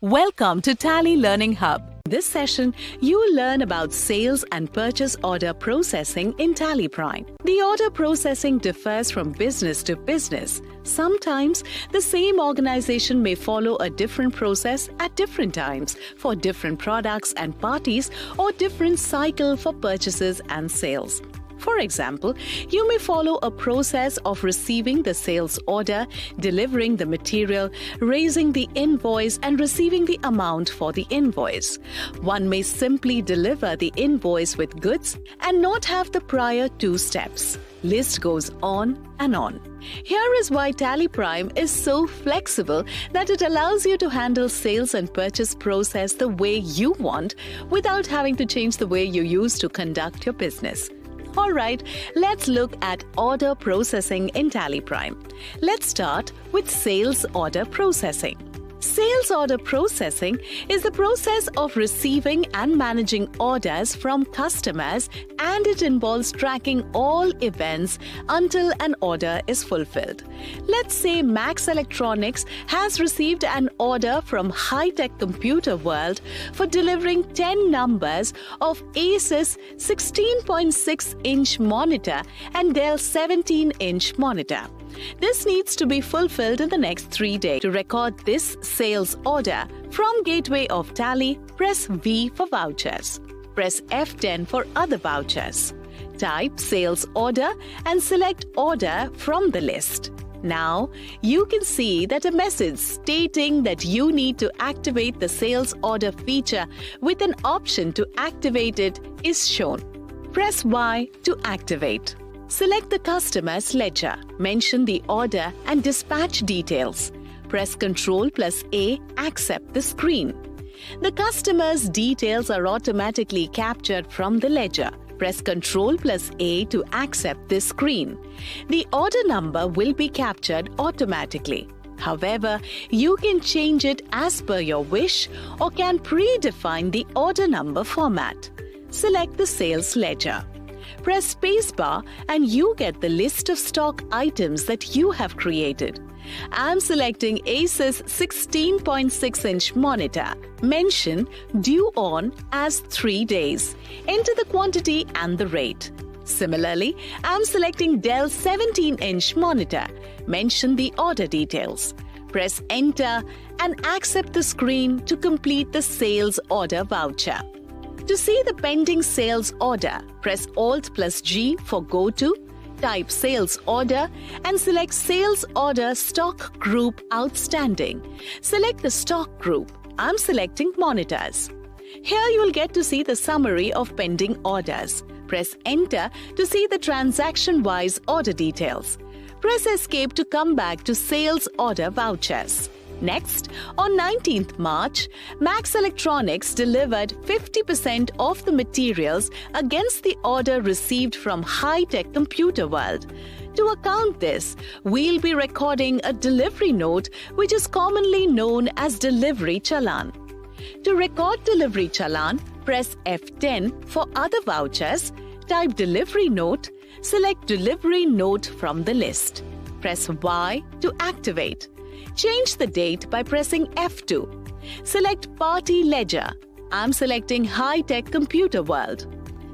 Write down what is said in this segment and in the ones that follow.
Welcome to Tally Learning Hub. This session, you will learn about sales and purchase order processing in Tally Prime. The order processing differs from business to business. Sometimes, the same organization may follow a different process at different times for different products and parties or different cycle for purchases and sales. For example, you may follow a process of receiving the sales order, delivering the material, raising the invoice, and receiving the amount for the invoice. One may simply deliver the invoice with goods and not have the prior two steps. List goes on and on. Here is why Tally Prime is so flexible that it allows you to handle sales and purchase process the way you want without having to change the way you used to conduct your business. Alright, let's look at order processing in Tally Prime. Let's start with sales order processing. Sales order processing is the process of receiving and managing orders from customers, and it involves tracking all events until an order is fulfilled. Let's say Max Electronics has received an order from High Tech Computer World for delivering 10 numbers of Asus 16.6-inch monitor and Dell 17-inch monitor. This needs to be fulfilled in the next 3 days. To record this sales order, from Gateway of Tally, press V for vouchers. Press F10 for other vouchers. Type sales order and select order from the list. Now, you can see that a message stating that you need to activate the sales order feature with an option to activate it is shown. Press Y to activate. Select the customer's ledger, mention the order and dispatch details. Press Ctrl+A, accept the screen. The customer's details are automatically captured from the ledger. Press Ctrl+A to accept this screen. The order number will be captured automatically. However, you can change it as per your wish or can predefine the order number format. Select the sales ledger. Press spacebar and you get the list of stock items that you have created. I'm selecting Asus 16.6-inch monitor. Mention due on as 3 days. Enter the quantity and the rate. Similarly, I'm selecting Dell 17-inch monitor. Mention the order details. Press enter and accept the screen to complete the sales order voucher. To see the pending sales order, press Alt+G for Go To, type Sales Order and select Sales Order Stock Group Outstanding. Select the stock group. I'm selecting monitors. Here you will get to see the summary of pending orders. Press Enter to see the transaction-wise order details. Press Escape to come back to Sales Order Vouchers. Next, on 19th March, Max Electronics delivered 50% of the materials against the order received from High Tech Computer World. To account this, we'll be recording a delivery note which is commonly known as delivery challan. To record delivery challan, press F10 for other vouchers, type delivery note, select delivery note from the list. Press Y to activate. Change the date by pressing F2. Select Party Ledger. I'm selecting High Tech Computer World.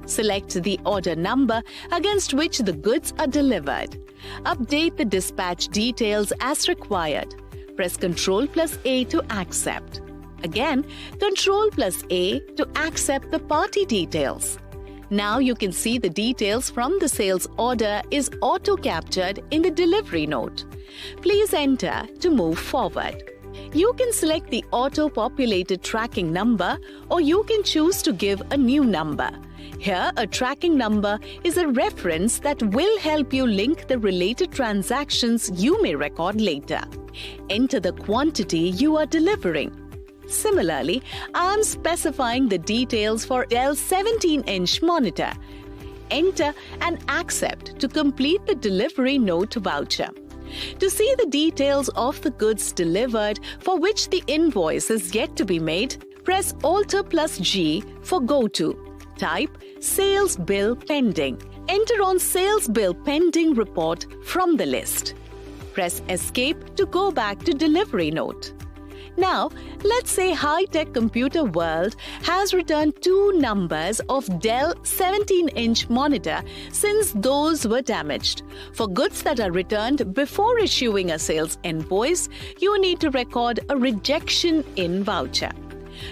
Select the order number against which the goods are delivered. Update the dispatch details as required. Press Ctrl+A to accept. Again, Ctrl+A to accept the party details. Now you can see the details from the sales order is auto-captured in the delivery note. Please enter to move forward. You can select the auto-populated tracking number or you can choose to give a new number. Here, a tracking number is a reference that will help you link the related transactions you may record later. Enter the quantity you are delivering. Similarly, I am specifying the details for Dell 17-inch monitor. Enter and accept to complete the delivery note voucher. To see the details of the goods delivered for which the invoice is yet to be made, press Alt+G for Go To. Type Sales Bill Pending. Enter on Sales Bill Pending report from the list. Press Escape to go back to Delivery Note. Now, let's say High-Tech Computer World has returned 2 numbers of Dell 17-inch monitor since those were damaged. For goods that are returned before issuing a sales invoice, you need to record a rejection in voucher.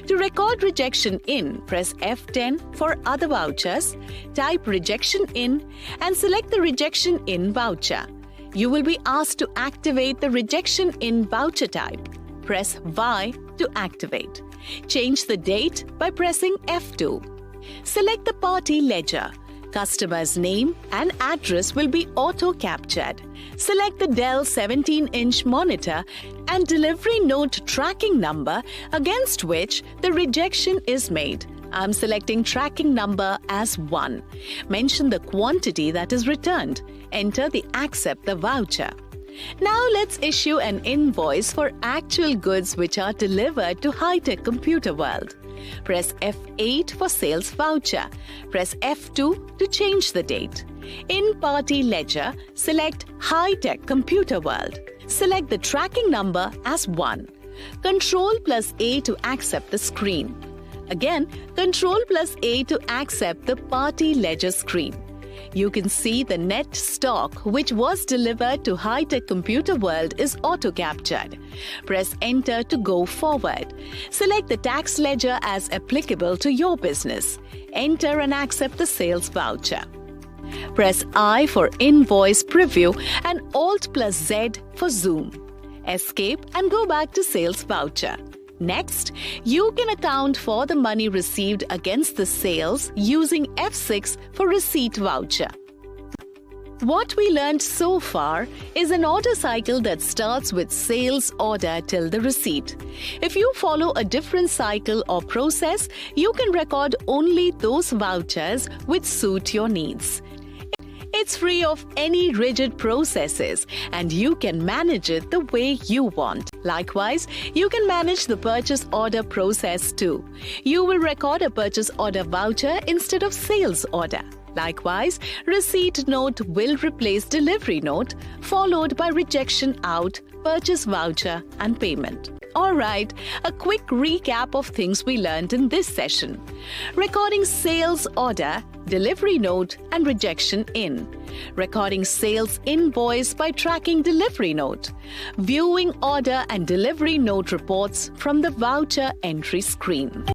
To record rejection in, press F10 for other vouchers, type rejection in and select the rejection in voucher. You will be asked to activate the rejection in voucher type. Press Y to activate. Change the date by pressing F2. Select the party ledger. Customer's name and address will be auto-captured. Select the Dell 17-inch monitor and delivery note tracking number against which the rejection is made. I'm selecting tracking number as 1. Mention the quantity that is returned. Enter the accept the voucher. Now let's issue an invoice for actual goods which are delivered to High-Tech Computer World. Press F8 for sales voucher. Press F2 to change the date. In Party Ledger, select High-Tech Computer World. Select the tracking number as 1. Ctrl+A to accept the screen. Again, Ctrl+A to accept the Party Ledger screen. You can see the net stock which was delivered to High-Tech Computer World is auto-captured. Press Enter to go forward. Select the tax ledger as applicable to your business. Enter and accept the sales voucher. Press I for invoice preview and Alt+Z for zoom. Escape and go back to sales voucher. Next, you can account for the money received against the sales using F6 for receipt voucher. What we learned so far is an order cycle that starts with sales order till the receipt. If you follow a different cycle or process, you can record only those vouchers which suit your needs. It's free of any rigid processes and you can manage it the way you want. Likewise, you can manage the purchase order process too. You will record a purchase order voucher instead of sales order. Likewise, receipt note will replace delivery note, followed by rejection out, purchase voucher and payment. Alright, a quick recap of things we learned in this session. Recording sales order, delivery note and rejection in. Recording sales invoice by tracking delivery note. Viewing order and delivery note reports from the voucher entry screen.